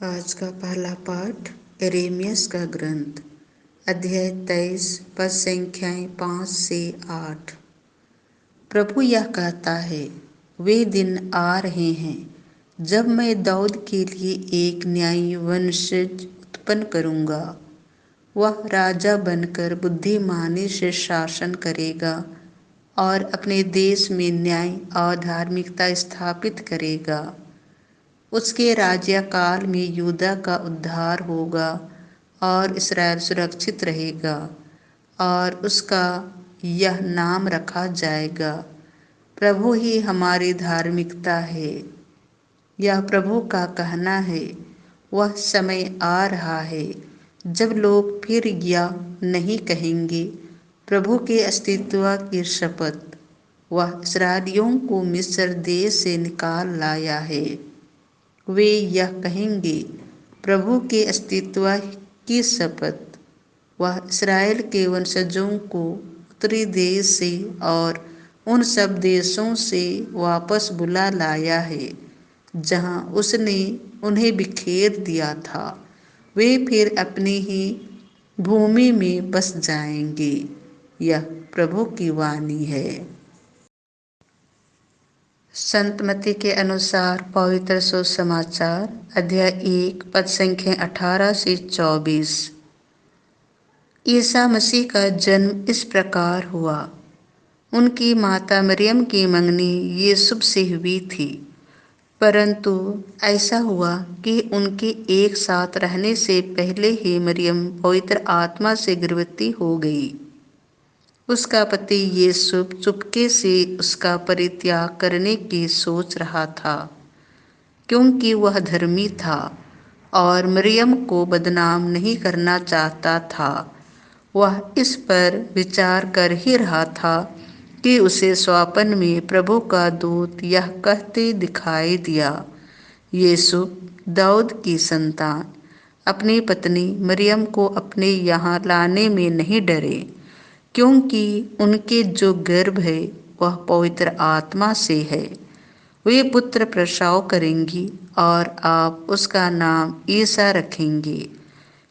आज का पहला पाठ यिर्मयाह का ग्रंथ, अध्याय 23, पद संख्याएं 5 से 8। प्रभु यह कहता है, वे दिन आ रहे हैं जब मैं दाऊद के लिए एक न्यायी वंशज उत्पन्न करूंगा। वह राजा बनकर बुद्धिमानी से शासन करेगा और अपने देश में न्याय और धार्मिकता स्थापित करेगा। उसके राज्यकाल में यहूदा का उद्धार होगा और इस्राएल सुरक्षित रहेगा और उसका यह नाम रखा जाएगा, प्रभु ही हमारी धार्मिकता है। यह प्रभु का कहना है। वह समय आ रहा है जब लोग फिर यह नहीं कहेंगे, प्रभु के अस्तित्व की शपथ, वह इस्राएलियों को मिस्र देश से निकाल लाया है। वे यह कहेंगे, प्रभु के अस्तित्व की शपथ, वह इस्राएल के वंशजों को उत्तरी देश से और उन सब देशों से वापस बुला लाया है जहां उसने उन्हें बिखेर दिया था। वे फिर अपनी ही भूमि में बस जाएंगे। यह प्रभु की वाणी है। संत मत्ती के अनुसार पवित्र सुसमाचार, अध्याय 1, पद संख्या 18 से 24। ईसा मसीह का जन्म इस प्रकार हुआ। उनकी माता मरियम की मंगनी यूसुफ से हुई थी, परंतु ऐसा हुआ कि उनके एक साथ रहने से पहले ही मरियम पवित्र आत्मा से गर्भवती हो गई। उसका पति यूसुफ चुपके से उसका परित्याग करने की सोच रहा था, क्योंकि वह धर्मी था और मरियम को बदनाम नहीं करना चाहता था। वह इस पर विचार कर ही रहा था कि उसे स्वप्न में प्रभु का दूत यह कहते दिखाई दिया, यूसुफ, दाऊद की संतान, अपनी पत्नी मरियम को अपने यहाँ लाने में नहीं डरे, क्योंकि उनके जो गर्भ है वह पवित्र आत्मा से है। वे पुत्र प्रसव करेंगी और आप उसका नाम ईसा रखेंगे,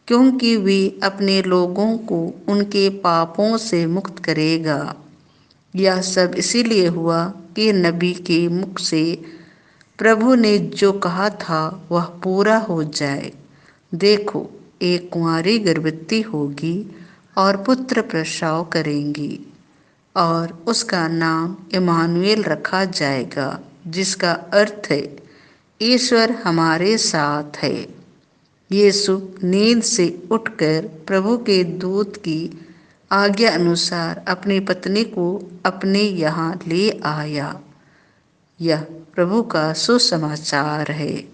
क्योंकि वे अपने लोगों को उनके पापों से मुक्त करेगा। यह सब इसीलिए हुआ कि नबी के मुख से प्रभु ने जो कहा था वह पूरा हो जाए। देखो, एक कुंवारी गर्भवती होगी और पुत्र प्रसव करेंगी और उसका नाम इम्मानुएल रखा जाएगा, जिसका अर्थ है ईश्वर हमारे साथ है। यूसुफ नींद से उठकर प्रभु के दूत की आज्ञा अनुसार अपनी पत्नी को अपने यहाँ ले आया। यह प्रभु का सुसमाचार है।